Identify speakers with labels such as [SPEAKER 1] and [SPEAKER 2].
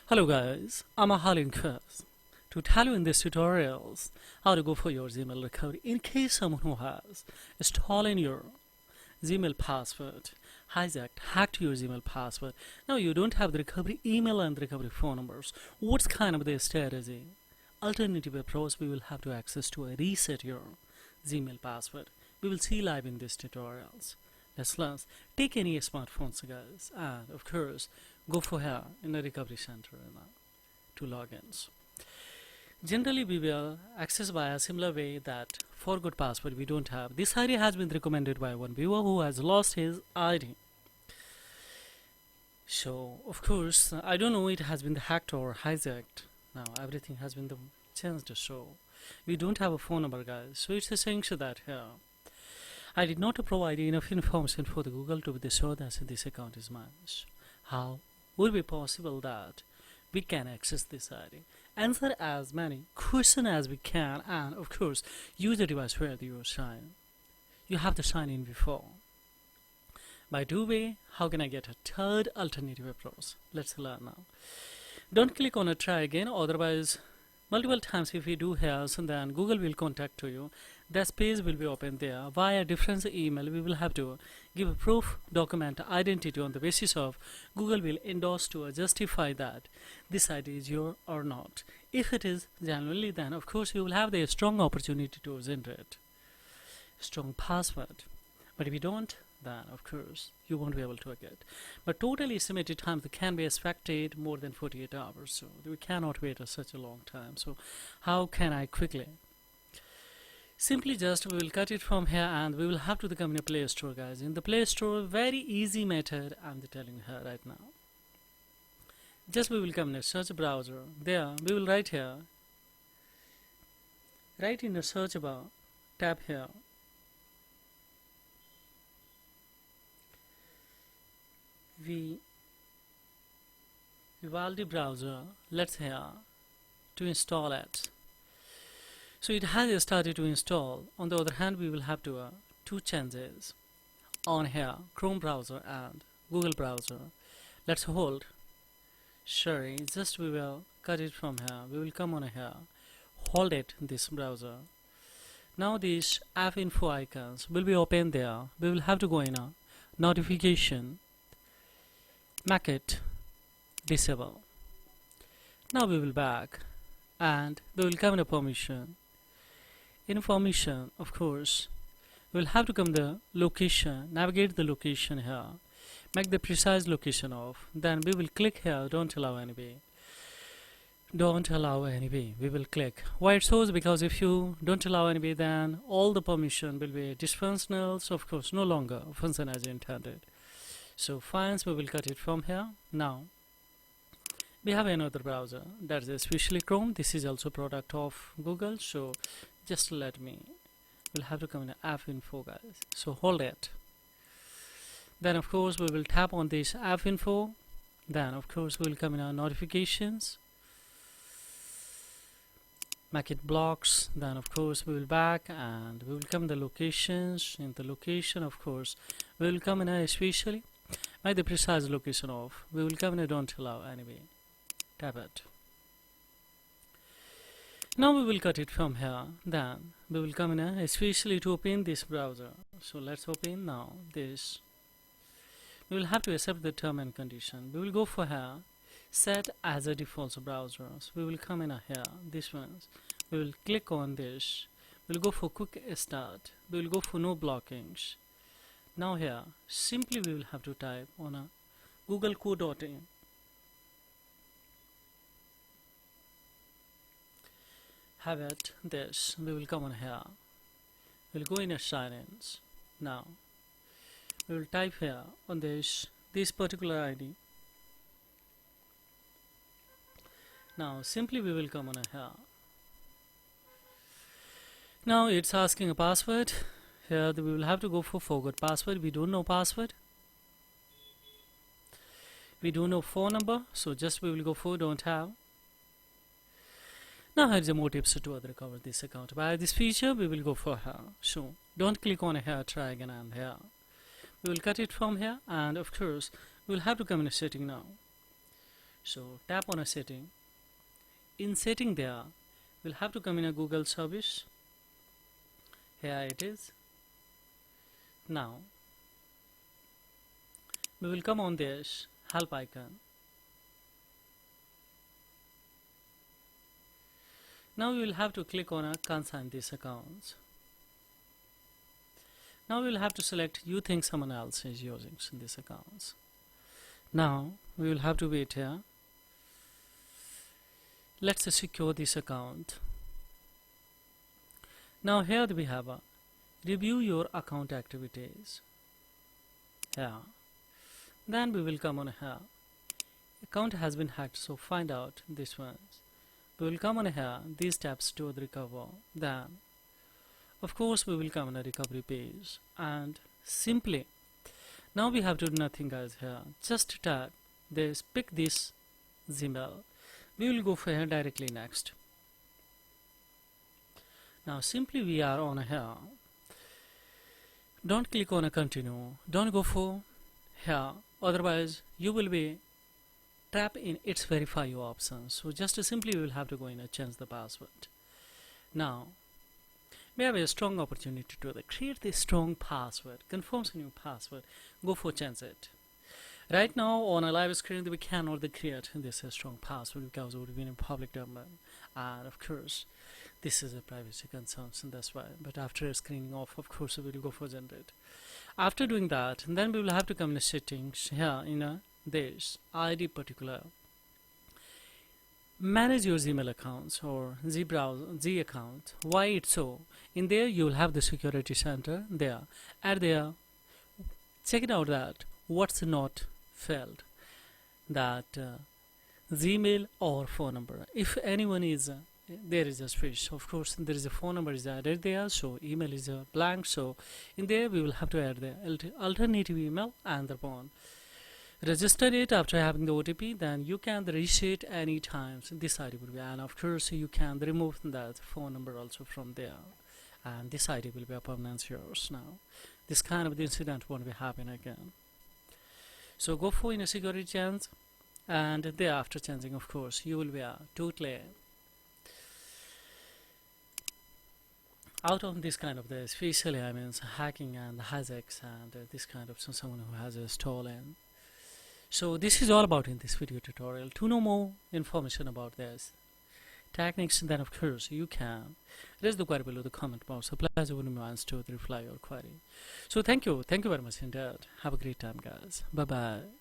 [SPEAKER 1] Hello guys, I'm Ahalin Kaz. To tell you in this tutorials how to go for your Gmail recovery in case someone who has stolen your Gmail password, hacked your Gmail password. Now you don't have the recovery email and the recovery phone numbers. What's kind of the strategy? Alternative approach, we will have to access to reset your Gmail password. We will see live in these tutorials. Let's learn. Take any smartphones guys, and of course go for here in a recovery center to logins. Generally we will access by a similar way that forgot password we don't have. This ID has been recommended by one viewer who has lost his ID. So of course I don't know it has been hacked or hijacked. Now everything has been changed, so we don't have a phone number guys. So it's essential that here I did not provide enough information for the Google to be sure that this account is mine. How would it be possible that we can access this ID? Answer as many questions as we can, and of course use the device where you sign. You have to sign in before. By two way, how can I get a third alternative approach? Let's learn now. Don't click on a try again, otherwise multiple times if you do here, so then Google will contact to you. That page will be open there via different email. We will have to give a proof document identity on the basis of Google will endorse to justify that this ID is your or not. If it is genuinely, then of course you will have the strong opportunity to generate strong password. But if you don't, then of course you won't be able to get. But totally estimated time that can be expected more than 48 hours, so we cannot wait such a long time. So how can I quickly? Simply just we will cut it from here and we will have to come in a Play Store guys. In the Play Store, very easy method I'm telling you here right now. Just we will come in a search browser. There we will write here, right in the search bar, tap here. Vivaldi browser, let's here to install it. So it has started to install. On the other hand, we will have to two changes on here, Chrome browser and Google browser. Let's hold. Sorry, just we will cut it from here. We will come on here, hold it this browser. Now these app info icons will be open there. We will have to go in a notification, make it disable. Now we will back and we will come in a permission. Information, of course, we will have to come the location, navigate the location here, make the precise location off. Then we will click here, don't allow any way. Don't allow any way. We will click. Why it shows? Because if you don't allow any way, then all the permission will be dysfunctional. So of course, no longer function as intended. So fines, we will cut it from here. Now we have another browser that is especially Chrome. This is also product of Google. So just let me, we'll have to come in app info guys. So hold it. Then of course we will tap on this app info. Then of course we will come in our notifications, make it blocks. Then of course we will back and we will come in the locations. In the location, of course we will come in especially make the precise location of. We will come in a don't allow anyway. Tap it. Now we will cut it from here. Then we will come in especially to open this browser. So let's open now this. We will have to accept the term and condition. We will go for here, set as a default browser. So we will come in here, this one. We will click on this. We will go for quick start. We will go for no blockings. Now here, simply we will have to type on a Google code.in. Have it this. We will come on here. We'll go in a silence. Now we will type here on this particular ID. Now simply we will come on here. Now it's asking a password. Here we will have to go for forgot password. We don't know password. We don't know phone number. So just we will go for don't have. Now here is more tips to recover this account. By this feature we will go for here. So don't click on here, try again and here. We will cut it from here and of course we will have to come in a setting now. So tap on a setting. In setting there, we'll have to come in a Google service. Here it is. Now we will come on this help icon. Now we will have to click on a consign these accounts. Now we will have to select you think someone else is using these accounts. Now we will have to wait here. Let's secure this account. Now here we have a review your account activities. Here. Then we will come on here. Account has been hacked, so find out this one. We will come on here, these steps to recover. Then of course we will come on a recovery page and simply now we have to do nothing guys here. Just tap this, pick this Gmail. We will go for here directly next. Now simply we are on here. Don't click on a continue. Don't go for here. Otherwise you will be tap in its verify you option. So just simply we will have to go in and change the password. Now we have a strong opportunity to create this strong password, confirms a new password, go for change it. Right now on a live screen we cannot create this strong password because it would be in public domain, and of course this is a privacy concern, so that's why. But after screening off, of course we will go for generate. After doing that, then we will have to come in settings here in this ID particular. Manage your Gmail accounts or G account. Why it's so? In there you will have the security center there. At there, check it out that what's not failed, that Gmail or phone number. If anyone is there is a space. Of course there is a phone number is added there, so email is blank. So in there we will have to add the alternative email and the phone. Register it after having the OTP, then you can reset any time. So this ID will be, and of course you can remove that phone number also from there, and this ID will be a permanent yours. Now this kind of incident won't be happen again. So go for in a security change, and thereafter changing, of course you will be totally out of this kind of the especially hacking and hijacks and this kind of someone who has stolen. So this is all about in this video tutorial. To know more information about this techniques, then of course you can raise the query below the comment box. Pleasure would be to reply your query. So thank you very much indeed. Have a great time guys. Bye bye.